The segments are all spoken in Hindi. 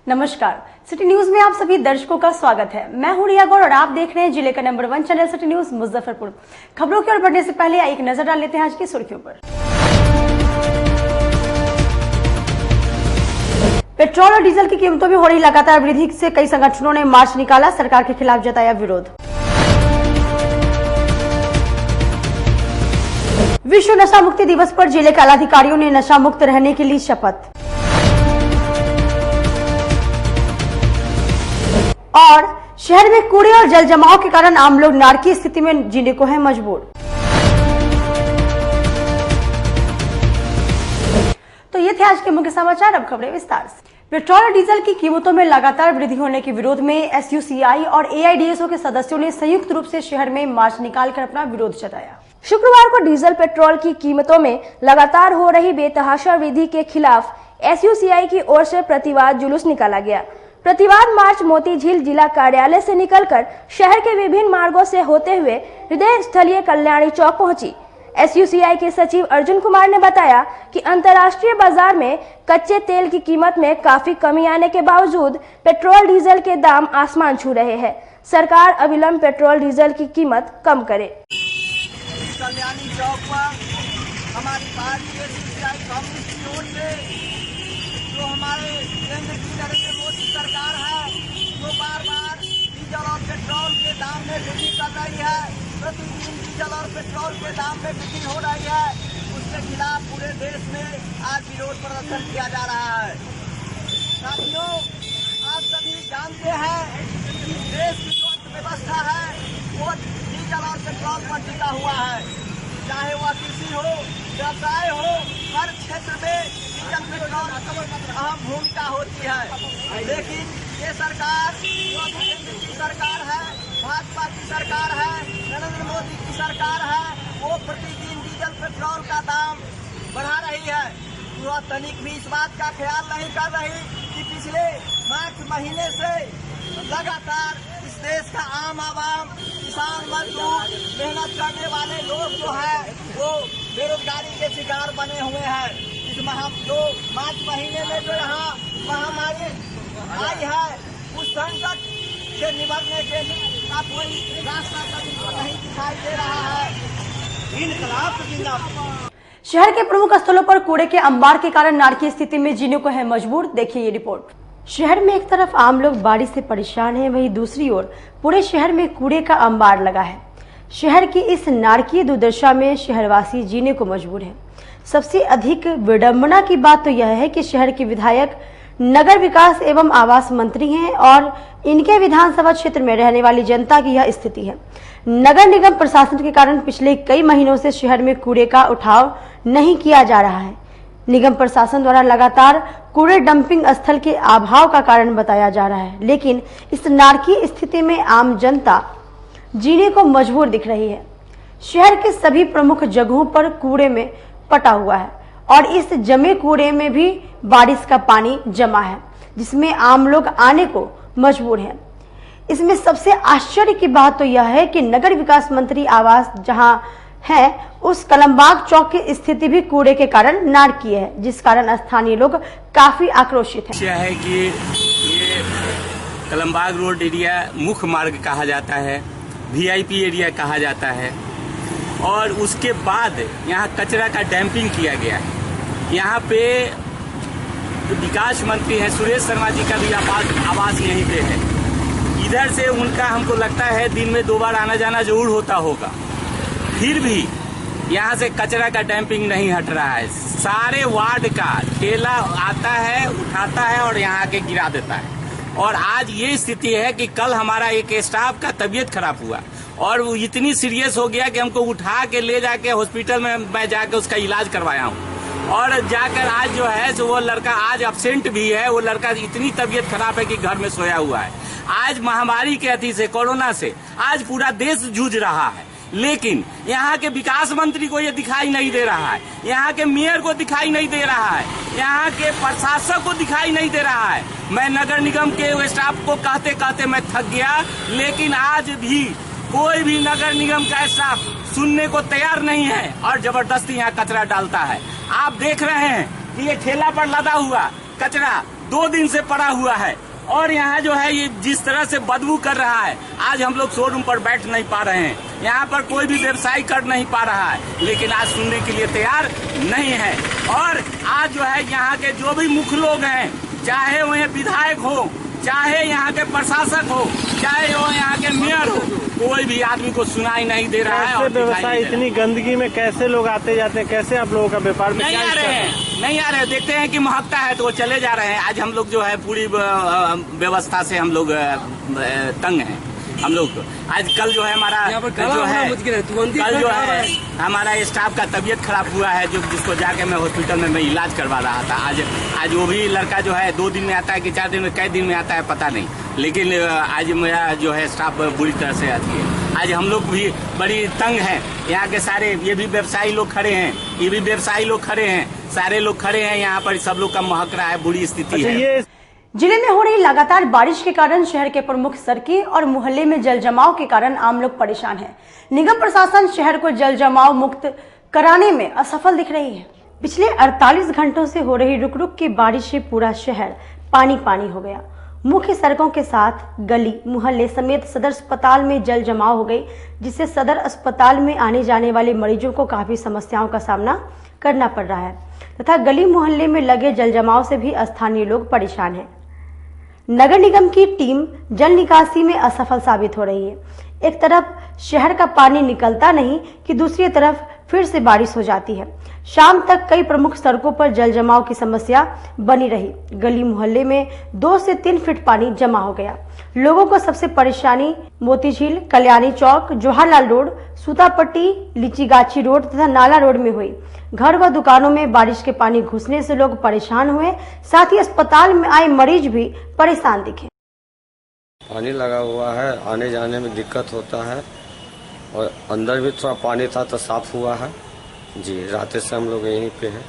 नमस्कार, सिटी न्यूज में आप सभी दर्शकों का स्वागत है। मैं हूं रिया गौड़ और आप देख रहे हैं जिले का number 1 channel city news Muzaffarpur. खबरों की ओर बढ़ने से पहले एक नजर डाल लेते हैं आज की सुर्खियों पर। पेट्रोल और डीजल की कीमतों में हो रही लगातार वृद्धि से कई संगठनों ने मार्च निकाला, सरकार के खिलाफ जताया विरोध। विश्व नशा मुक्ति दिवस पर जिले के आलाधिकारियों ने नशा मुक्त रहने के लिए शपथ। और शहर में कूड़े और जल जमाव के कारण आम लोग नारकीय स्थिति में जीने को है मजबूर। तो ये थे आज के मुख्य समाचार, अब खबरें विस्तार से। पेट्रोल और डीजल की कीमतों में लगातार वृद्धि होने के विरोध में एसयूसीआई और एआईडीएसओ के सदस्यों ने संयुक्त रूप से शहर में मार्च निकालकर अपना विरोध जताया। शुक्रवार को डीजल पेट्रोल की कीमतों में लगातार हो रही बेतहाशा वृद्धि के खिलाफ एसयूसीआई की ओर से प्रतिवाद जुलूस निकाला गया। प्रतिवाद मार्च मोती झील जिला कार्यालय से निकलकर शहर के विभिन्न मार्गों से होते हुए हृदय स्थलीय कल्याणी चौक पहुंची। एसयूसीआई के सचिव अर्जुन कुमार ने बताया कि अंतर्राष्ट्रीय बाजार में कच्चे तेल की कीमत में काफी कमी आने के बावजूद पेट्रोल डीजल के दाम आसमान छू रहे हैं। सरकार अविलंब पेट्रोल डीजल की कीमत कम करे। कल्याणी चौक पर हमारी पार्टी एसयूसीआई कांग्रेस की ओर से जो हमारे केंद्र की नरेंद्र मोदी सरकार है वो बार-बार डीजल और पेट्रोल के दाम में वृद्धि कर रही है। प्रतिदिन डीजल और पेट्रोल के दाम में वृद्धि हो रही है। उसके खिलाफ पूरे देश में आज विरोध प्रदर्शन किया जा रहा है। साथियों, आप सभी जानते हैं कि देश की जो अर्थव्यवस्था है वो डीजल और पेट्रोल पर टिका हुआ है। चाहे वह कृषि हो, व्यवसाय हो, हर क्षेत्र में डीजल पेट्रोल अहम भूमिका होती है। लेकिन ये सरकार जो केंद्र की सरकार है, भाजपा की सरकार है, नरेंद्र मोदी की सरकार है, वो प्रतिदिन डीजल पेट्रोल का दाम बढ़ा रही है। वह तनिक भी इस बात का ख्याल नहीं कर रही कि पिछले मार्च महीने से लगातार इस देश का आम आवाम, किसान, मजदूर, मेहनत करने वाले लोग जो है वो बेरोजगारी के शिकार बने हुए हैं। इस मार्च महीने में जो यहाँ महामारी आई है उस संकट से निपटने के लिए का कोई रास्ता कभी नहीं दिखाई दे रहा है। इनकलाब जिंदाबाद। शहर के प्रमुख स्थलों पर कूड़े के अंबार के कारण नारकीय स्थिति में जीने को है मजबूर। देखिए ये रिपोर्ट। शहर में एक तरफ आम लोग बारिश से परेशान हैं, वहीं दूसरी ओर पूरे शहर में कूड़े का अंबार लगा है। शहर की इस नारकीय दुर्दशा में शहरवासी जीने को मजबूर है। सबसे अधिक विडंबना की बात तो यह है कि शहर के विधायक नगर विकास एवं आवास मंत्री हैं और इनके विधानसभा क्षेत्र में रहने वाली जनता की यह स्थिति है। नगर निगम प्रशासन के कारण पिछले कई महीनों से शहर में कूड़े का उठाव नहीं किया जा रहा है। निगम प्रशासन द्वारा लगातार कूड़े डंपिंग स्थल के अभाव का कारण बताया जा रहा है, लेकिन इस नारकीय स्थिति में आम जनता जीने को मजबूर दिख रही है। शहर के सभी प्रमुख जगहों पर कूड़े में पटा हुआ है और इस जमे कूड़े में भी बारिश का पानी जमा है, जिसमें आम लोग आने को मजबूर हैं। इसमें सबसे आश्चर्य की बात तो यह है कि नगर विकास मंत्री आवास जहां है उस कलमबाग चौक की स्थिति भी कूड़े के कारण नारकीय है, जिस कारण स्थानीय लोग काफी आक्रोशित हैं। है कि ये कलमबाग रोड एरिया मुख्य मार्ग कहा जाता है, वीआईपी एरिया कहा जाता है और उसके बाद यहाँ कचरा का डैम्पिंग किया गया है। यहाँ पे जो विकास मंत्री हैं सुरेश शर्मा जी का भी आवास यहीं पे है। इधर से उनका हमको लगता है दिन में 2 बार आना जाना जरूर होता होगा, फिर भी यहाँ से कचरा का डैम्पिंग नहीं हट रहा है। सारे वार्ड का ठेला आता है, उठाता है और यहाँ आके गिरा देता है। और आज ये स्थिति है कि कल हमारा एक स्टाफ का तबीयत खराब हुआ और वो इतनी सीरियस हो गया कि हमको उठा के ले जाके हॉस्पिटल में मैं जाके उसका इलाज करवाया हूँ। और जाकर आज जो है जो वो लड़का आज अब्सेंट भी है, वो लड़का इतनी तबीयत खराब है कि घर में सोया हुआ है। आज महामारी के अति से, कोरोना से आज पूरा देश जूझ रहा है, लेकिन यहाँ के विकास मंत्री को ये दिखाई नहीं दे रहा है, यहाँ के मेयर को दिखाई नहीं दे रहा है, यहाँ के प्रशासक को दिखाई नहीं दे रहा है। मैं नगर निगम के स्टाफ को कहते कहते मैं थक गया, लेकिन आज भी कोई भी नगर निगम का स्टाफ सुनने को तैयार नहीं है और जबरदस्ती यहाँ कचरा डालता है। आप देख रहे हैं कि ये ठेला पर लदा हुआ कचरा 2 दिन से पड़ा हुआ है और यहाँ जो है ये जिस तरह से बदबू कर रहा है, आज हम लोग शोरूम पर बैठ नहीं पा रहे हैं, यहाँ पर कोई भी व्यवसाय कर नहीं पा रहा है, लेकिन आज सुनने के लिए तैयार नहीं है। और आज जो है यहाँ के जो भी मुख्य लोग हैं, चाहे वो विधायक हो, चाहे यहाँ के प्रशासक हो, चाहे वो यहाँ के मेयर हो, कोई भी आदमी को सुनाई नहीं दे रहा है। और व्यवसाय इतनी गंदगी में कैसे लोग आते जाते हैं, कैसे आप लोगों का व्यापार में नहीं आ रहे हैं, देखते हैं कि महकता है तो वो चले जा रहे हैं। आज हम लोग जो है पूरी व्यवस्था से हम लोग तंग हैं। हम लोग आज कल जो है हमारा कल जो है हमारा स्टाफ का तबीयत खराब हुआ है, जिसको जाके मैं हॉस्पिटल में मैं इलाज करवा रहा था। आज वो भी लड़का जो है 2 दिन में आता है कि 4 दिन में, कई दिन में आता है पता नहीं, लेकिन आज मेरा जो है स्टाफ बुरी तरह से आती है। आज हम लोग भी बड़ी तंग हैं। यहाँ के सारे ये भी व्यवसायी लोग खड़े हैं, ये भी व्यवसायी लोग खड़े हैं, सारे लोग खड़े हैं यहाँ पर, सब लोग का महक रहा है, बुरी स्थिति है। जिले में हो रही लगातार बारिश के कारण शहर के प्रमुख सड़कें और मोहल्ले में जल जमाव के कारण आम लोग परेशान हैं। निगम प्रशासन शहर को जल जमाव मुक्त कराने में असफल दिख रही है। पिछले 48 घंटों से हो रही रुक रुक की बारिश से पूरा शहर पानी पानी हो गया। मुख्य सड़कों के साथ गली मोहल्ले समेत सदर अस्पताल में जल जमाव हो गई, जिससे सदर अस्पताल में आने जाने वाले मरीजों को काफी समस्याओं का सामना करना पड़ रहा है तथा गली मोहल्ले में लगे जल जमाव से भी स्थानीय लोग परेशान हैं। नगर निगम की टीम जल निकासी में असफल साबित हो रही है। एक तरफ शहर का पानी निकलता नहीं कि दूसरी तरफ फिर से बारिश हो जाती है। शाम तक कई प्रमुख सड़कों पर जल जमाव की समस्या बनी रही। गली मोहल्ले में 2 से 3 फीट पानी जमा हो गया। लोगों को सबसे परेशानी मोतीझील, कल्याणी चौक, जवाहरलाल रोड, सूतापट्टी, लीचीगाछी रोड तथा नाला रोड में हुई। घर व दुकानों में बारिश के पानी घुसने से लोग परेशान हुए, साथ ही अस्पताल में आए मरीज भी परेशान दिखे। पानी लगा हुआ है, आने जाने में दिक्कत होता है और अंदर भी थोड़ा पानी था तो साफ हुआ है जी। रात से हम लोग यहीं पे हैं।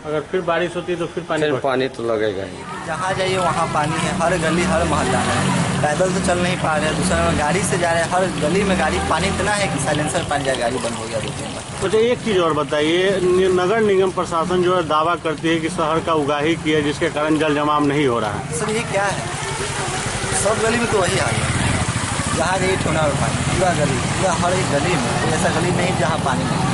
अगर फिर बारिश होती तो फिर पानी तो लगेगा ही। जहाँ जाइए वहाँ पानी है, हर गली हर मोहल्ला है। पैदल तो चल नहीं पा रहे, दूसरा में गाड़ी से जा रहे हैं, हर गली में गाड़ी, पानी इतना है कि साइलेंसर पानी जाए, गाड़ी बंद हो गया 2-3 बार। अच्छा, एक चीज और बताइए, नगर निगम प्रशासन जो है दावा करती है कि शहर का उगाही की है, जिसके कारण जल जमाव नहीं हो रहा है। सर ये क्या है, सब गली में तो वही हाल है, जहाँ जाइए ठोना और पानी, पूरा गली, पूरा हर एक गली में, ऐसा गली नहीं जहाँ पानी नहीं।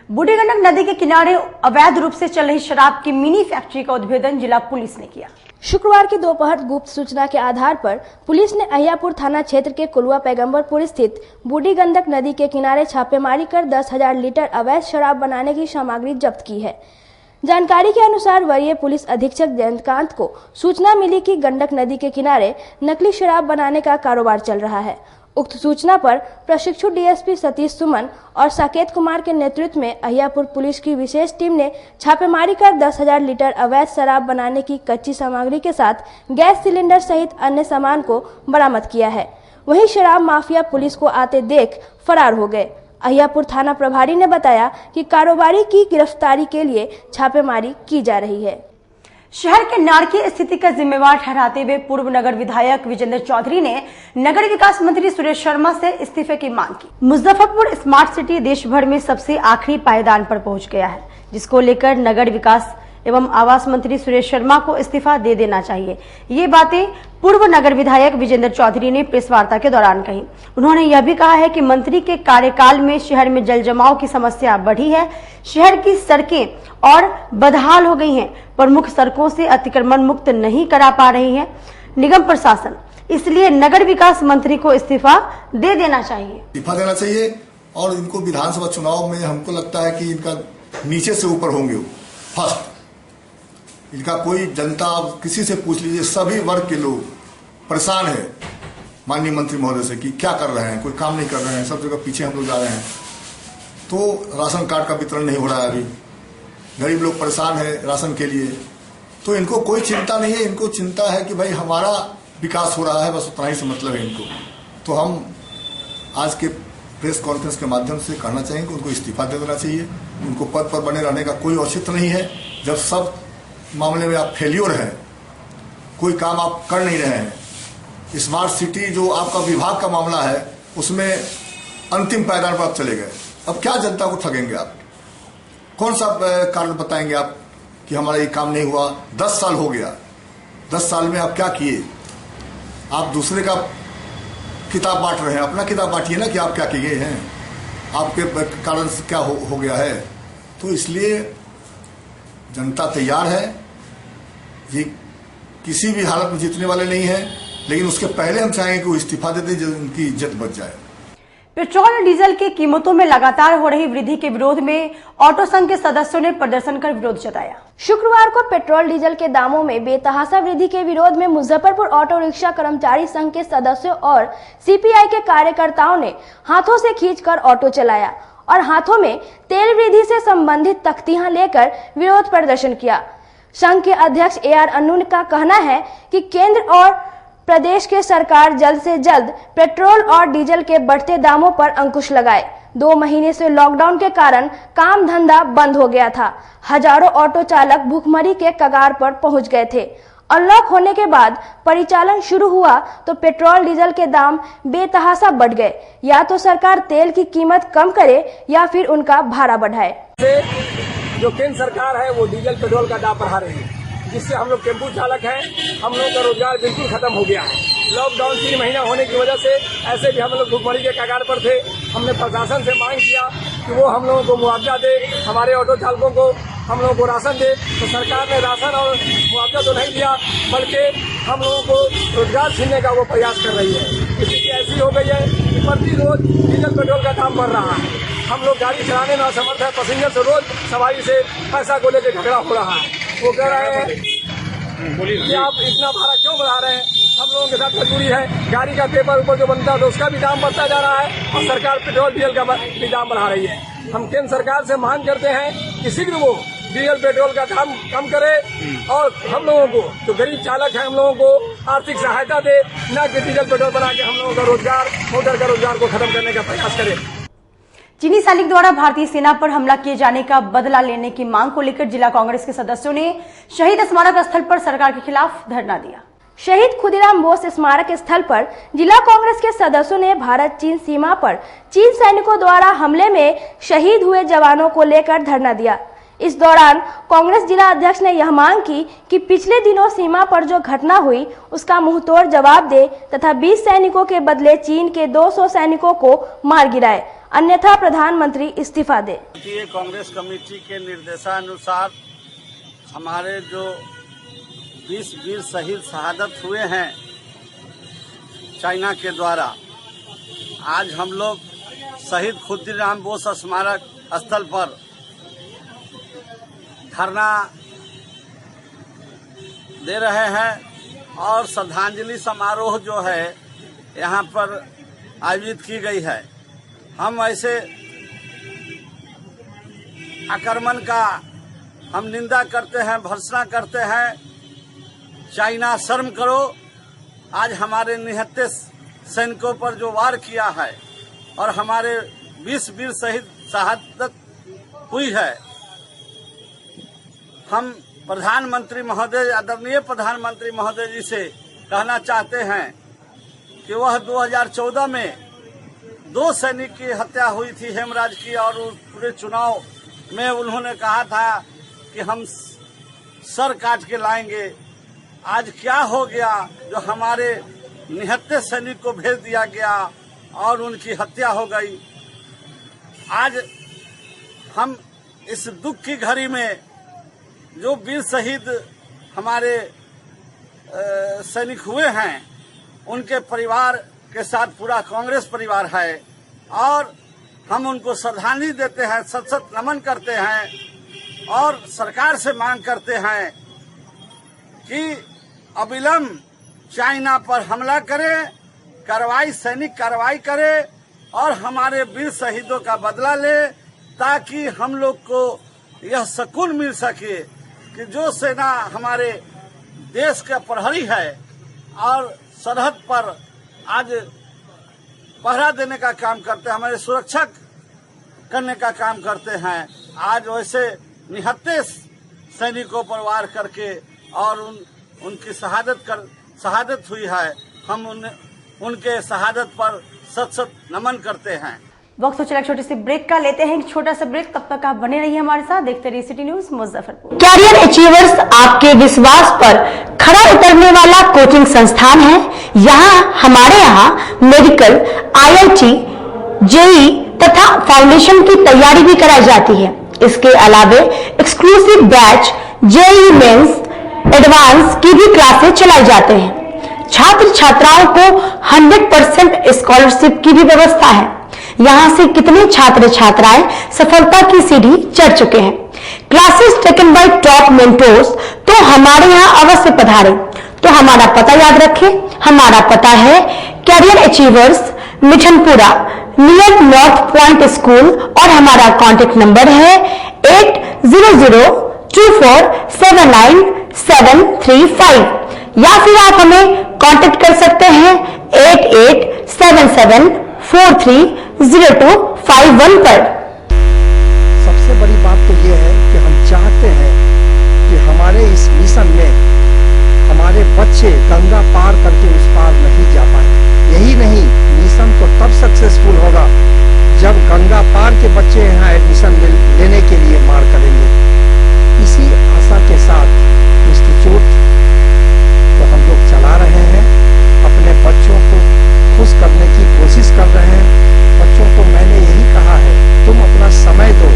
बूढ़ी गंडक नदी के किनारे अवैध रूप से चल रही शराब की मिनी फैक्ट्री का उद्भेदन जिला पुलिस ने किया। शुक्रवार की दोपहर गुप्त सूचना के आधार पर पुलिस ने अहियापुर थाना क्षेत्र के कुलवा पैगंबरपुर स्थित बूढ़ी गंडक नदी के किनारे छापेमारी कर 10,000 लीटर अवैध शराब बनाने की सामग्री जब्त की है। जानकारी के अनुसार वरीय पुलिस अधीक्षक जयंतकांत को सूचना मिली कि गंडक नदी के किनारे नकली शराब बनाने का कारोबार चल रहा है। उक्त सूचना पर प्रशिक्षु डीएसपी सतीश सुमन और साकेत कुमार के नेतृत्व में अहियापुर पुलिस की विशेष टीम ने छापेमारी कर 10,000 लीटर अवैध शराब बनाने की कच्ची सामग्री के साथ गैस सिलेंडर सहित अन्य सामान को बरामद किया है। वहीं शराब माफिया पुलिस को आते देख फरार हो गए। अहियापुर थाना प्रभारी ने बताया कि कारोबारी की गिरफ्तारी के लिए छापेमारी की जा रही है। शहर के नारकीय स्थिति का जिम्मेवार ठहराते हुए पूर्व नगर विधायक विजेंद्र चौधरी ने नगर विकास मंत्री सुरेश शर्मा से इस्तीफे की मांग की। मुजफ्फरपुर स्मार्ट सिटी देश भर में सबसे आखिरी पायदान पर पहुंच गया है, जिसको लेकर नगर विकास एवं आवास मंत्री सुरेश शर्मा को इस्तीफा दे देना चाहिए। ये बातें पूर्व नगर विधायक विजेंद्र चौधरी ने प्रेस वार्ता के दौरान कही। उन्होंने यह भी कहा है कि मंत्री के कार्यकाल में शहर में जल जमाव की समस्या बढ़ी है। शहर की सड़कें और बदहाल हो गई हैं। प्रमुख सड़कों से अतिक्रमण मुक्त नहीं करा पा रही है निगम प्रशासन, इसलिए नगर विकास मंत्री को इस्तीफा दे देना चाहिए। इस्तीफा देना चाहिए और इनको विधानसभा चुनाव में हमको लगता है कि इनका नीचे से ऊपर होंगे फर्स्ट। इनका कोई जनता किसी से पूछ लीजिए, सभी वर्ग के लोग परेशान है माननीय मंत्री महोदय से कि क्या कर रहे हैं, कोई काम नहीं कर रहे हैं, सब जगह पीछे हम लोग जा रहे हैं। तो राशन कार्ड का वितरण नहीं हो रहा है, अभी गरीब लोग परेशान है राशन के लिए। तो इनको कोई चिंता नहीं है, इनको चिंता है कि भाई हमारा विकास हो रहा है, बस उतना ही से मतलब है इनको। तो हम आज के प्रेस कॉन्फ्रेंस के माध्यम से कहना चाहेंगे कि उनको इस्तीफा दे देना चाहिए। उनको पद पर बने रहने का कोई औचित्य नहीं है। जब सब मामले में आप फेल्योर हैं, कोई काम आप कर नहीं रहे हैं, स्मार्ट सिटी जो आपका विभाग का मामला है उसमें अंतिम पायदान पर आप चले गए, अब क्या जनता को ठगेंगे आप? कौन सा कारण बताएंगे आप कि हमारा ये काम नहीं हुआ? 10 साल हो गया, 10 साल में आप क्या किए? आप दूसरे का किताब बांट रहे हैं, अपना किताब बांटिए ना कि आप क्या किए हैं, आपके कारण से क्या हो गया है। तो इसलिए जनता तैयार है, ये किसी भी हालत में जीतने वाले नहीं है, लेकिन उसके पहले हम चाहेंगे कि वो इस्तीफा दे दें, जो उनकी इज्जत बच जाए। पेट्रोल और डीजल की कीमतों में लगातार हो रही वृद्धि के विरोध में ऑटो संघ के सदस्यों ने प्रदर्शन कर विरोध जताया। शुक्रवार को पेट्रोल डीजल के दामों में बेतहाशा वृद्धि के विरोध में मुजफ्फरपुर ऑटो रिक्शा कर्मचारी संघ के सदस्यों और सीपीआई के कार्यकर्ताओं ने हाथों से खींचकर ऑटो चलाया और हाथों में तेल वृद्धि से संबंधित तख्तियां लेकर विरोध प्रदर्शन किया। संघ के अध्यक्ष AR अन्नू का कहना है कि केंद्र और प्रदेश के सरकार जल्द से जल्द पेट्रोल और डीजल के बढ़ते दामों पर अंकुश लगाए। 2 महीने से लॉकडाउन के कारण काम धंधा बंद हो गया था। हजारों ऑटो चालक भूखमरी के कगार पर पहुंच गए थे। अनलॉक होने के बाद परिचालन शुरू हुआ तो पेट्रोल डीजल के दाम बेतहाशा बढ़ गए। या तो सरकार तेल की कीमत कम करे या फिर उनका भाड़ा बढ़ाए। जो केंद्र सरकार है वो डीजल पेट्रोल का दाम बढ़ा रही है, जिससे हम लोग टेम्पू चालक हैं, हम लोगों का रोजगार बिल्कुल खत्म हो गया है। लॉकडाउन 3 महीना होने की वजह से ऐसे भी हम लोग भूखमरी के कगार पर थे। हमने प्रशासन से मांग किया कि वो हम लोगों को मुआवजा दे, हमारे ऑटो चालकों को, हम लोगों को राशन दे। तो सरकार ने राशन और मुआवजा तो नहीं दिया, बल्कि हम लोगों को रोजगार छीनने का वो प्रयास कर रही है। स्थिति ऐसी हो गई है कि प्रति रोज डीजल पेट्रोल का दाम बढ़ रहा है। हम लोग गाड़ी चलाने में असमर्थ है। पैसेंजर से रोज सवारी से पैसा को लेकर झगड़ा हो रहा है। वो कह रहे हैं कि आप इतना भाड़ा क्यों बढ़ा रहे हैं, हम लोगों के साथ मजबूरी है। गाड़ी का पेपर ऊपर जो बनता है तो उसका भी दाम बढ़ता जा रहा है और सरकार पेट्रोल डीजल का भी दाम बढ़ा रही है। हम केंद्र सरकार से मांग करते हैं कि शीघ्र वो डीजल पेट्रोल का दाम कम करे और हम लोगों को जो गरीब चालक है हम लोगों को आर्थिक सहायता दे, न कि डीजल पेट्रोल बना के हम लोगों का रोजगार, मोटर का रोजगार को खत्म करने का प्रयास करे। चीनी सैनिक द्वारा भारतीय सेना पर हमला किए जाने का बदला लेने की मांग को लेकर जिला कांग्रेस के सदस्यों ने शहीद स्मारक स्थल पर सरकार के खिलाफ धरना दिया। शहीद खुदीराम बोस स्मारक स्थल पर जिला कांग्रेस के सदस्यों ने भारत चीन सीमा पर चीन सैनिकों द्वारा हमले में शहीद हुए जवानों को लेकर धरना दिया। इस दौरान कांग्रेस जिला अध्यक्ष ने यह मांग की कि पिछले दिनों सीमा पर जो घटना हुई उसका मुंहतोड़ जवाब दे तथा 20 सैनिकों के बदले चीन के 200 सैनिकों को मार गिराए, अन्यथा प्रधानमंत्री इस्तीफा दे। कांग्रेस कमेटी के निर्देशानुसार हमारे जो 20 वीर शहीद शहादत हुए हैं चाइना के द्वारा, आज हम लोग शहीद खुदीराम बोस स्मारक स्थल पर धरना दे रहे हैं और श्रद्धांजलि समारोह जो है यहाँ पर आयोजित की गई है। हम ऐसे आक्रमण का हम निंदा करते हैं, भर्त्सना करते हैं। चाइना शर्म करो, आज हमारे निहत्थे सैनिकों पर जो वार किया है और हमारे 20 वीर शहीद शहादत हुई है। हम प्रधानमंत्री महोदय, आदरणीय प्रधानमंत्री महोदय जी से कहना चाहते हैं कि वह 2014 में 2 सैनिक की हत्या हुई थी हेमराज की, और उस पूरे चुनाव में उन्होंने कहा था कि हम सर काट के लाएंगे। आज क्या हो गया जो हमारे निहत्थे सैनिक को भेज दिया गया और उनकी हत्या हो गई। आज हम इस दुख की घड़ी में जो वीर शहीद हमारे सैनिक हुए हैं उनके परिवार के साथ पूरा कांग्रेस परिवार है और हम उनको श्रद्धांजलि देते हैं, सत नमन करते हैं और सरकार से मांग करते हैं कि अविलंब चाइना पर हमला करे, कार्रवाई, सैनिक कार्रवाई करे और हमारे वीर शहीदों का बदला ले, ताकि हम लोग को यह सुकून मिल सके कि जो सेना हमारे देश का प्रहरी है और सरहद पर आज पहरा देने का काम करते हैं, हमारे सुरक्षा करने का काम करते हैं, आज वैसे निहत्थे सैनिकों पर वार करके और उनकी शहादत हुई है। हम उनके शहादत पर सत नमन करते हैं। वक्त हो चला एक छोटी सी ब्रेक का, लेते हैं एक छोटा सा ब्रेक। तब तक आप बने रहिए हमारे साथ, देखते रहिए city news Muzaffarpur. Career achievers आपके विश्वास पर खरा उतरने वाला कोचिंग संस्थान है। हमारे यहाँ मेडिकल, IIT, JEE तथा फाउंडेशन की तैयारी भी कराई जाती है। इसके अलावे exclusive batch JEE mains, advance की भी क्लासेस चलाई जाते हैं। छात्र छात्राओं को 100% स्कॉलरशिप की भी व्यवस्था है। यहाँ से कितने छात्र छात्राएं सफलता की सीढ़ी चढ़ चुके हैं। Classes taken by top mentors, तो हमारे यहाँ अवश्य पधारें। तो हमारा पता याद रखें, हमारा पता है career achievers, Mithanpura, near north point school, और हमारा कॉन्टेक्ट नंबर है 8002479735, या फिर आप हमें कांटेक्ट कर सकते हैं 8877430251 पर। सबसे बड़ी बात तो ये है कि हम चाहते हैं कि हमारे इस मिशन में हमारे बच्चे गंगा पार करके उस पार नहीं जा पाए। यही नहीं, मिशन तो तब सक्सेसफुल होगा जब गंगा पार के बच्चे यहाँ एडमिशन लेने के लिए मार करेंगे। इसी आशा के साथ इंस्टीट्यूट को हम लोग चला रहे हैं, अपने बच्चों को खुश करने की कोशिश कर रहे हैं। बच्चों को मैंने यही कहा है, तुम अपना समय दो,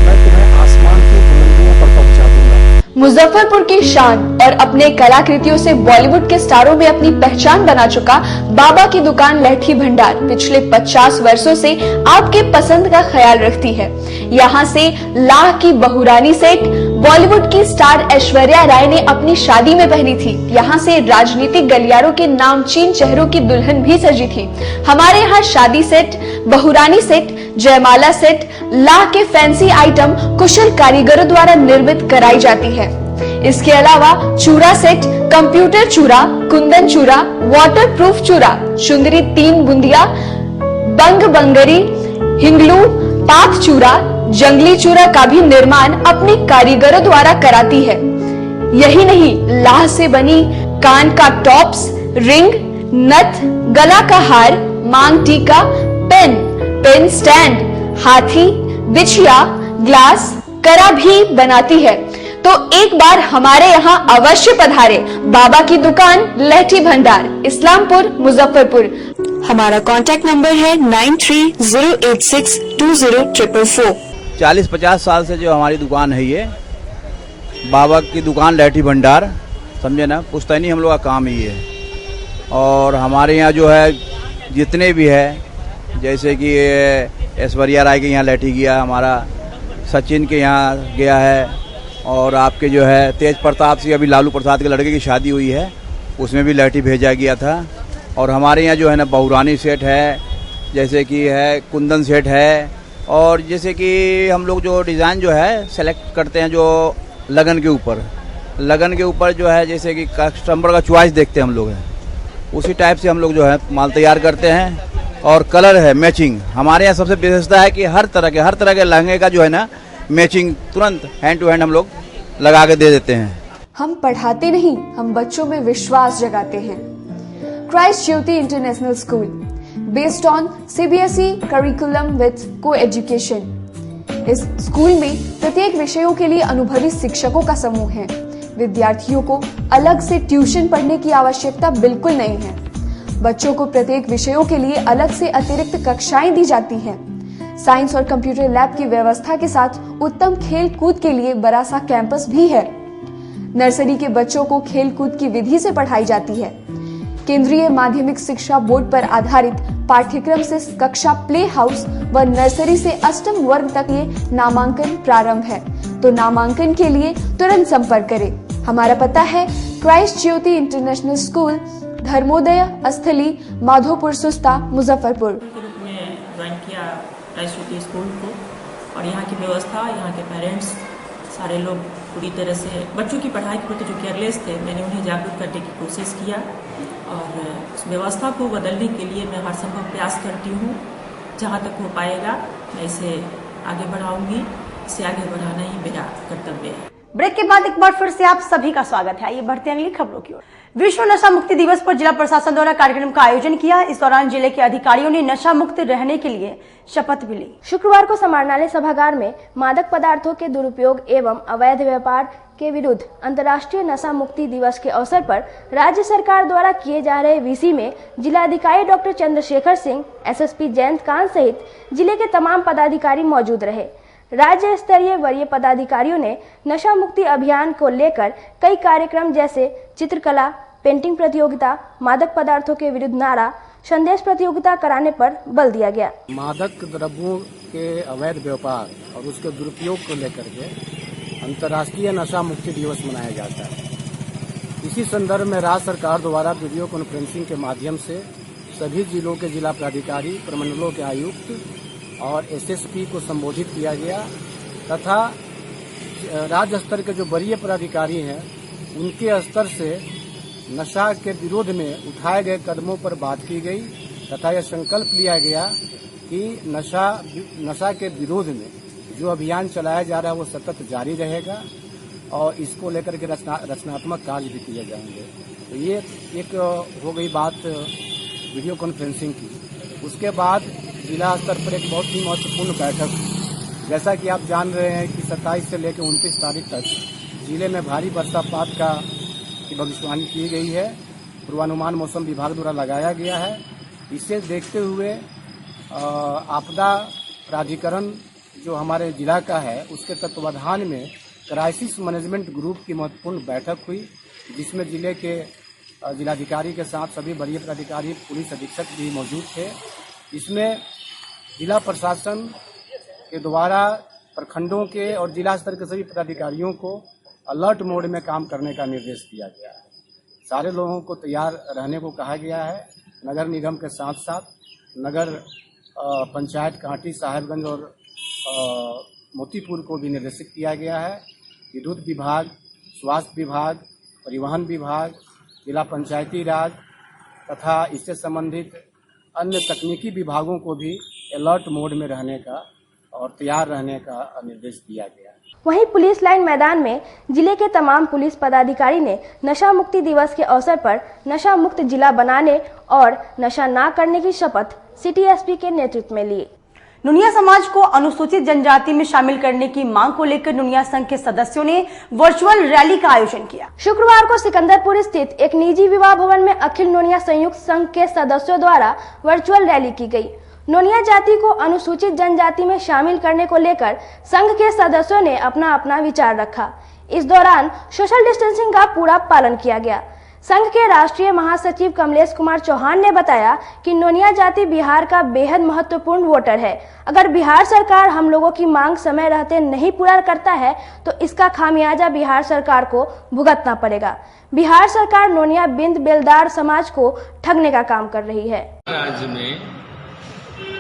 मैं तुम्हें आसमान की बुलंदियों पर पहुंचा दूंगा। मुजफ्फरपुर की शान और अपने कलाकृतियों से बॉलीवुड के स्टारों में अपनी पहचान बना चुका बाबा की दुकान लहठी भंडार पिछले 50 वर्षों से आपके पसंद का ख्याल रखती है। यहाँ से लाह की बहुरानी सेट बॉलीवुड की स्टार ऐश्वर्या राय ने अपनी शादी में पहनी थी। यहाँ से राजनीतिक गलियारों के नामचीन चेहरों की दुल्हन भी सजी थी। हमारे यहाँ शादी सेट, बहुरानी सेट, जयमाला सेट, लाह के फैंसी आइटम कुशल कारीगरों द्वारा निर्मित कराई जाती है। इसके अलावा चूड़ा सेट, कंप्यूटर चूड़ा, कुंदन चूड़ा, वाटरप्रूफ चूड़ा, चुंदरी 3 बुंदिया, बंग बंगरी, हिंगलू, पाक चूड़ा, जंगली चूड़ा का भी निर्माण अपने कारीगरों द्वारा कराती है। यही नहीं, लाह से बनी कान का टॉप्स, रिंग, नथ, गला का हार, मांग टीका, पेन स्टैंड, हाथी, बिछिया, ग्लास, करा भी बनाती है। तो एक बार हमारे यहाँ अवश्य पधारे। बाबा की दुकान लहठी भंडार, इस्लामपुर, मुजफ्फरपुर। हमारा कांटेक्ट नंबर है 9308620444। 40-50 साल से जो हमारी दुकान है, ये बाबा की दुकान लहठी भंडार, समझे ना, पुश्तैनी हम लोग का काम ही है। और हमारे यहाँ जो है जितने भी है, जैसे कि ऐश्वर्या राय के यहाँ लहठी गया, हमारा सचिन के यहाँ गया है, और आपके जो है तेज प्रताप सिंह, अभी लालू प्रसाद के लड़के की शादी हुई है, उसमें भी लहठी भेजा गया था। और हमारे यहाँ जो है ना बहुरानी सेट है, जैसे कि है कुंदन सेट है, और जैसे कि हम लोग जो डिज़ाइन जो है सेलेक्ट करते हैं जो लगन के ऊपर जो है, जैसे कि कस्टमर का चॉइस देखते हैं हम लोग हैं, उसी टाइप से हम लोग जो है माल तैयार करते हैं। और कलर है मैचिंग, हमारे यहाँ सबसे विशेषता है कि हर तरह के लहंगे का जो है ना मैचिंग तुरंत हैंड टू हैंड हम लोग लगा के दे देते हैं। हम पढ़ाते नहीं, हम बच्चों में विश्वास जगाते हैं। Christ Jyoti international school, based on CBSE curriculum with coeducation. इस स्कूल में प्रत्येक विषयों के लिए अनुभवी शिक्षकों का समूह है। विद्यार्थियों को अलग से ट्यूशन पढ़ने की आवश्यकता बिल्कुल नहीं है। बच्चों को प्रत्येक विषयों के लिए अलग से अतिरिक्त कक्षाएं दी जाती हैं। साइंस और कंप्यूटर लैब की व्यवस्था के साथ उत्तम खेल कूद के लिए बड़ा सा कैंपस भी है। नर्सरी के बच्चों को खेल कूद की विधि से पढ़ाई जाती है। केंद्रीय माध्यमिक शिक्षा बोर्ड पर आधारित पाठ्यक्रम से कक्षा प्ले हाउस व नर्सरी से अष्टम वर्ग तक ये नामांकन प्रारंभ है। तो नामांकन के लिए तुरंत संपर्क करें। हमारा पता है Christ Jyoti international school, Dharmodaya स्थली, माधोपुर सुस्ता, मुजफ्फरपुर। ज्वाइन किया क्राइस्ट ज्योति स्कूल को, और यहाँ की व्यवस्था, यहाँ के पेरेंट्स सारे लोग पूरी तरह से बच्चों की पढ़ाई के प्रति जो केयरलेस थे, मैंने उन्हें जागरूक करने की कोशिश किया, और उस व्यवस्था को बदलने के लिए मैं हर संभव प्रयास करती हूँ। जहाँ तक हो पाएगा मैं इसे आगे बढ़ाऊंगी। इसे आगे बढ़ाना ही मेरा कर्तव्य है। ब्रेक के बाद एक बार फिर से आप सभी का स्वागत है। आइए बढ़ते हैं अगली खबरों की ओर। विश्व नशा मुक्ति दिवस पर जिला प्रशासन द्वारा कार्यक्रम का आयोजन किया। इस दौरान जिले के अधिकारियों ने नशा मुक्त रहने के लिए शपथ भी ली। शुक्रवार को समाहरणालय सभागार में मादक पदार्थों के दुरुपयोग एवं अवैध व्यापार के विरुद्ध अंतर्राष्ट्रीय नशा मुक्ति दिवस के अवसर पर राज्य सरकार द्वारा किए जा रहे वीसी में जिलाधिकारी डॉक्टर चंद्रशेखर सिंह, एसएसपी जयंत कांत सहित जिले के तमाम पदाधिकारी मौजूद रहे। राज्य स्तरीय वरीय पदाधिकारियों ने नशा मुक्ति अभियान को लेकर कई कार्यक्रम जैसे चित्रकला, पेंटिंग प्रतियोगिता, मादक पदार्थों के विरुद्ध नारा, संदेश प्रतियोगिता कराने पर बल दिया गया। मादक द्रव्यों के अवैध व्यापार और उसके दुरुपयोग को लेकर के अंतर्राष्ट्रीय नशा मुक्ति दिवस मनाया जाता है। इसी संदर्भ में राज्य सरकार द्वारा वीडियो कॉन्फ्रेंसिंग के माध्यम से सभी जिलों के जिला प्राधिकारी, प्रमंडलों के आयुक्त और एसएसपी को संबोधित किया गया तथा राज्य स्तर के जो वरीय पदाधिकारी हैं उनके स्तर से नशा के विरोध में उठाए गए कदमों पर बात की गई तथा यह संकल्प लिया गया कि नशा के विरोध में जो अभियान चलाया जा रहा है वो सतत जारी रहेगा और इसको लेकर के रचनात्मक कार्य भी किए जाएंगे। तो ये एक हो गई बात वीडियो कॉन्फ्रेंसिंग की। उसके बाद जिला स्तर पर एक बहुत ही महत्वपूर्ण बैठक, जैसा कि आप जान रहे हैं कि 27 से लेकर 29 तारीख तक जिले में भारी वर्षापात की भविष्यवाणी की गई है। पूर्वानुमान मौसम विभाग द्वारा लगाया गया है। इसे देखते हुए आपदा प्राधिकरण जो हमारे जिला का है उसके तत्वाधान में क्राइसिस मैनेजमेंट ग्रुप की महत्वपूर्ण बैठक हुई, जिसमें जिले के जिलाधिकारी के साथ सभी वरीय पदाधिकारी, पुलिस अधीक्षक भी मौजूद थे। इसमें जिला प्रशासन के द्वारा प्रखंडों के और जिला स्तर के सभी पदाधिकारियों को अलर्ट मोड में काम करने का निर्देश दिया गया है। सारे लोगों को तैयार रहने को कहा गया है। नगर निगम के साथ साथ नगर पंचायत कांटी, साहेबगंज और मोतीपुर को भी निर्देशित किया गया है। विद्युत विभाग, स्वास्थ्य विभाग, परिवहन विभाग, जिला पंचायती राज तथा इससे संबंधित अन्य तकनीकी विभागों को भी अलर्ट मोड में रहने का और तैयार रहने का निर्देश दिया गया है। वहीं पुलिस लाइन मैदान में जिले के तमाम पुलिस पदाधिकारी ने नशा मुक्ति दिवस के अवसर पर नशा मुक्त जिला बनाने और नशा ना करने की शपथ सिटी एसपी के नेतृत्व में ली। नुनिया समाज को अनुसूचित जनजाति में शामिल करने की मांग को लेकर नुनिया संघ के सदस्यों ने वर्चुअल रैली का आयोजन किया। शुक्रवार को सिकंदरपुर स्थित एक निजी विवाह भवन में अखिल नोनिया संयुक्त संघ के सदस्यों द्वारा वर्चुअल रैली की गई। नोनिया जाति को अनुसूचित जनजाति में शामिल करने को लेकर संघ के सदस्यों ने अपना अपना विचार रखा। इस दौरान सोशल डिस्टेंसिंग का पूरा पालन किया गया। संघ के राष्ट्रीय महासचिव कमलेश कुमार चौहान ने बताया कि नोनिया जाति बिहार का बेहद महत्वपूर्ण वोटर है। अगर बिहार सरकार हम लोगों की मांग समय रहते नहीं पूरा करता है तो इसका खामियाजा बिहार सरकार को भुगतना पड़ेगा। बिहार सरकार नोनिया बिंद बेलदार समाज को ठगने का काम कर रही है। राज्य में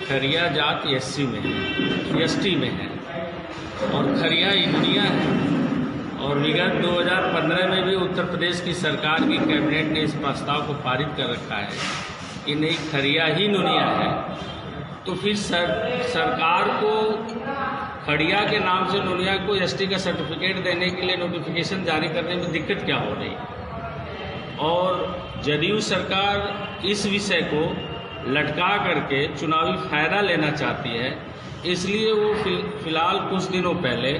खरिया जात एससी में है, एसटी में है और खरिया नोनिया है। और विगत 2015 में भी उत्तर प्रदेश की सरकार की कैबिनेट ने इस प्रस्ताव को पारित कर रखा है कि नहीं खरिया ही नोनिया है। तो फिर सरकार को खड़िया के नाम से नोनिया को एसटी का सर्टिफिकेट देने के लिए नोटिफिकेशन जारी करने में दिक्कत क्या हो रही। और जदयू सरकार इस विषय को लटका करके चुनावी फायदा लेना चाहती है, इसलिए वो फिलहाल कुछ दिनों पहले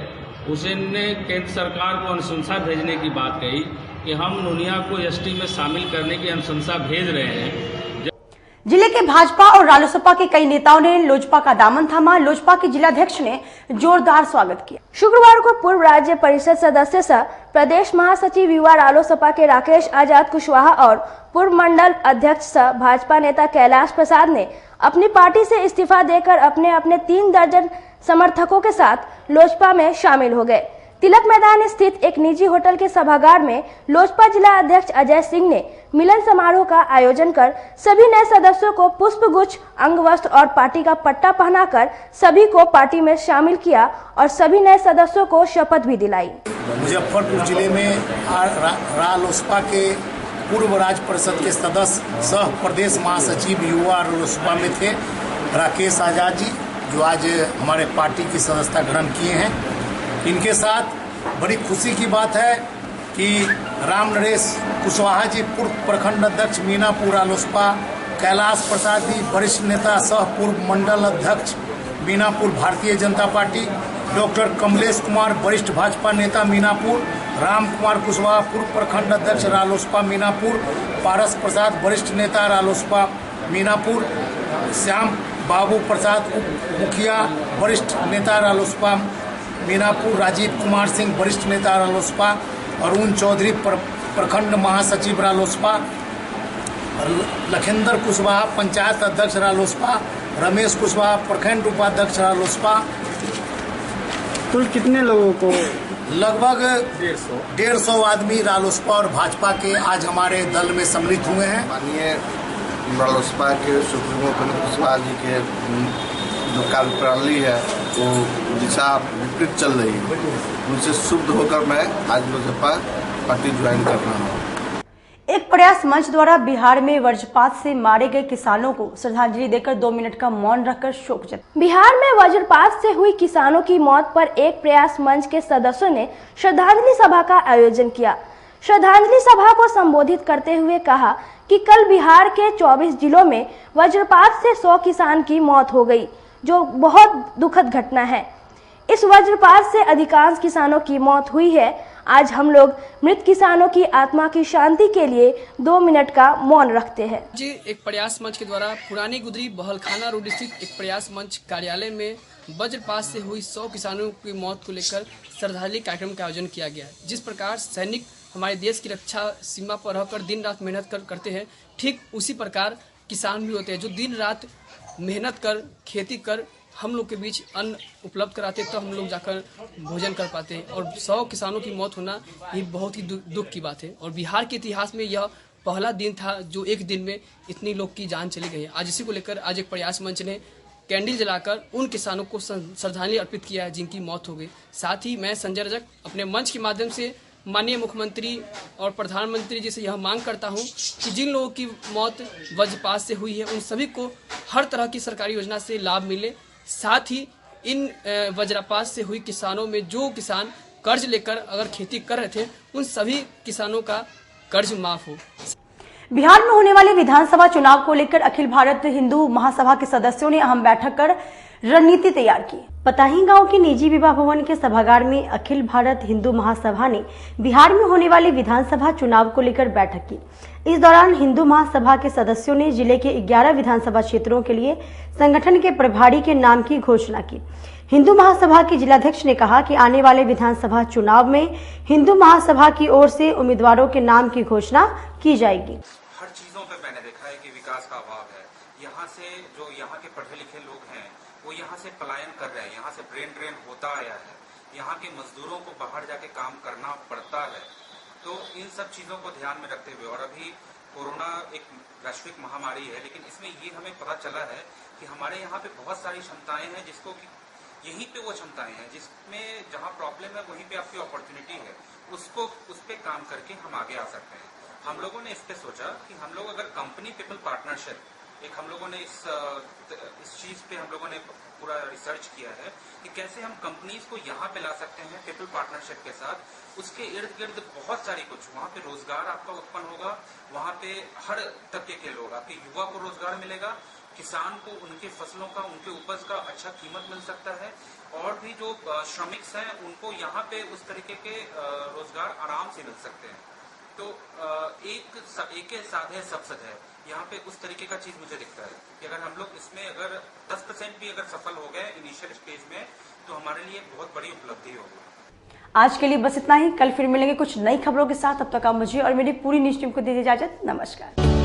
उसने केंद्र सरकार को अनुशंसा भेजने की बात कही कि हम नोनिया को एसटी में शामिल करने की अनुशंसा भेज रहे हैं। जिले के भाजपा और रालोसपा के कई नेताओं ने लोजपा का दामन थामा। लोजपा के जिलाध्यक्ष ने जोरदार स्वागत किया। शुक्रवार को पूर्व राज्य परिषद सदस्य सह प्रदेश महासचिव युवा रालोसपा के राकेश आजाद कुशवाहा और पूर्व मंडल अध्यक्ष सह भाजपा नेता कैलाश प्रसाद ने अपनी पार्टी से इस्तीफा देकर अपने अपने 3 दर्जन समर्थकों के साथ लोजपा में शामिल हो गए। तिलक मैदान स्थित एक निजी होटल के सभागार में लोजपा जिला अध्यक्ष अजय सिंह ने मिलन समारोह का आयोजन कर सभी नए सदस्यों को पुष्प गुच्छ, अंग वस्त्र और पार्टी का पट्टा पहनाकर सभी को पार्टी में शामिल किया और सभी नए सदस्यों को शपथ भी दिलाई। मुजफ्फरपुर जिले में रालोसपा के पूर्व राज्य परिषद के सदस्य सह प्रदेश महासचिव युवा रालोसपा में थे राकेश आजाद जी, जो आज हमारे पार्टी की सदस्यता ग्रहण किए हैं। इनके साथ बड़ी खुशी की बात है कि राम नरेश कुशवाहा जी पूर्व प्रखंड अध्यक्ष मीनापुर रालोसपा, कैलाश प्रसाद जी वरिष्ठ नेता सह पूर्व मंडल अध्यक्ष मीनापुर भारतीय जनता पार्टी, डॉक्टर कमलेश कुमार वरिष्ठ भाजपा नेता मीनापुर, राम कुमार कुशवाहा पूर्व प्रखंड अध्यक्ष रालोसपा मीनापुर, पारस प्रसाद वरिष्ठ नेता रालोसपा मीनापुर, श्याम बाबू प्रसाद उप मुखिया वरिष्ठ नेता रालोसपा मीनापुर, राजीव कुमार सिंह वरिष्ठ नेता रालोसपा, अरुण चौधरी प्रखंड महासचिव रालोसपा, लखेंद्र कुशवाहा पंचायत अध्यक्ष रालोसपा, रमेश कुशवाहा प्रखंड उपाध्यक्ष रालोसपा। कुल कितने लोगों को? लगभग 150 आदमी रालोसपा और भाजपा के आज हमारे दल में सम्मिलित हुए हैं। माननीय रालोसपा के सुप्रीमो कमलेश कुशवाहा जी के जो कार्यप्रणाली है वो दिशा विपरीत चल रही है, उनसे शुद्ध होकर मैं आज लोजपा पार्टी ज्वाइन कर रहा हूँ। एक प्रयास मंच द्वारा बिहार में वज्रपात से मारे गए किसानों को श्रद्धांजलि देकर 2 मिनट का मौन रखकर शोक जताया। बिहार में वज्रपात से हुई किसानों की मौत पर एक प्रयास मंच के सदस्यों ने श्रद्धांजलि सभा का आयोजन किया। श्रद्धांजलि सभा को संबोधित करते हुए कहा कि कल बिहार के 24 जिलों में वज्रपात से 100 किसान की मौत हो गई, जो बहुत दुखद घटना है। इस वज्रपात से अधिकांश किसानों की मौत हुई है। आज हम लोग मृत किसानों की आत्मा की शांति के लिए 2 मिनट का मौन रखते हैं। जी, एक प्रयास मंच के द्वारा पुरानी गुदरी बहलखाना रोड स्थित एक प्रयास मंच कार्यालय में वज्रपात से हुई 100 किसानों की मौत को लेकर श्रद्धांजलि कार्यक्रम का आयोजन किया गया। जिस प्रकार सैनिक हमारे देश की रक्षा सीमा पर रहकर दिन रात मेहनत करते हैं, ठीक उसी प्रकार किसान भी होते हैं जो दिन रात मेहनत कर खेती कर हम लोग के बीच अन्न उपलब्ध कराते, तो हम लोग जाकर भोजन कर पाते हैं। और 100 किसानों की मौत होना ये बहुत ही दुख की बात है। और बिहार के इतिहास में यह पहला दिन था जो एक दिन में इतनी लोग की जान चली गई है। आज इसी को लेकर आज एक प्रयास मंच ने कैंडल जलाकर उन किसानों को श्रद्धांजलि अर्पित किया है जिनकी मौत हो गई। साथ ही मैं संजय रजक अपने मंच के माध्यम से माननीय मुख्यमंत्री और प्रधानमंत्री जी से यह मांग करता हूं कि जिन लोगों की मौत वज्रपात से हुई है उन सभी को हर तरह की सरकारी योजना से लाभ मिले। साथ ही इन वज्रपात से हुई किसानों में जो किसान कर्ज लेकर अगर खेती कर रहे थे उन सभी किसानों का कर्ज माफ हो। बिहार में होने वाले विधानसभा चुनाव को लेकर अखिल भारत हिंदू महासभा के सदस्यों ने अहम बैठक कर रणनीति तैयार की। पताही गांव के निजी विवाह भवन के सभागार में अखिल भारत हिंदू महासभा ने बिहार में होने वाले विधानसभा चुनाव को लेकर बैठक की। इस दौरान हिंदू महासभा के सदस्यों ने जिले के 11 विधानसभा क्षेत्रों के लिए संगठन के प्रभारी के नाम की घोषणा की। हिंदू महासभा के जिलाध्यक्ष ने कहा कि आने वाले विधानसभा चुनाव में हिंदू महासभा की ओर से उम्मीदवारों के नाम की घोषणा की जाएगी। हर चीजों पे मैंने देखा है कि विकास का अभाव है। यहाँ से जो यहाँ के पढ़े लिखे लोग हैं वो यहाँ से पलायन कर रहे हैं, यहाँ से ब्रेन ड्रेन होता आया है। यहाँ के मजदूरों को बाहर जाके काम करना पड़ता है। तो इन सब चीजों को ध्यान में रखते हुए, और अभी कोरोना एक वैश्विक महामारी है, लेकिन इसमें ये हमें पता चला है कि हमारे यहाँ पे बहुत सारी क्षमताएं हैं जिसको कि यहीं पे वो क्षमताएं हैं जिसमें जहाँ प्रॉब्लम है वहीं पे आपकी अपॉर्चुनिटी है, उसको उस पे काम करके हम आगे आ सकते हैं। हम लोगों ने इस पे सोचा कि हम लोग अगर कंपनी पीपल पार्टनरशिप, एक हम लोगों ने इस चीज पे हम लोगों ने पूरा रिसर्च किया है कि कैसे हम कंपनीज को यहाँ पे ला सकते हैं पीपल पार्टनरशिप के साथ। उसके इर्द गिर्द बहुत सारी कुछ वहाँ पे रोजगार आपका उत्पन्न होगा, वहाँ पे हर तबके के लोग, आपके युवा को रोजगार मिलेगा, किसान को उनके फसलों का, उनके उपज का अच्छा कीमत मिल सकता है, और भी जो श्रमिक हैं उनको यहाँ पे उस तरीके के रोजगार आराम से मिल सकते हैं। तो एक साधे सबसद है यहाँ पे, उस तरीके का चीज मुझे दिखता है कि अगर हम लोग इसमें अगर 10% भी अगर सफल हो गए इनिशियल स्टेज में तो हमारे लिए बहुत बड़ी उपलब्धि होगी। आज के लिए बस इतना ही। कल फिर मिलेंगे कुछ नई खबरों के साथ। तब तक आप मुझे और मेरी पूरी न्यूज टीम को दीजिए इजाजत। नमस्कार।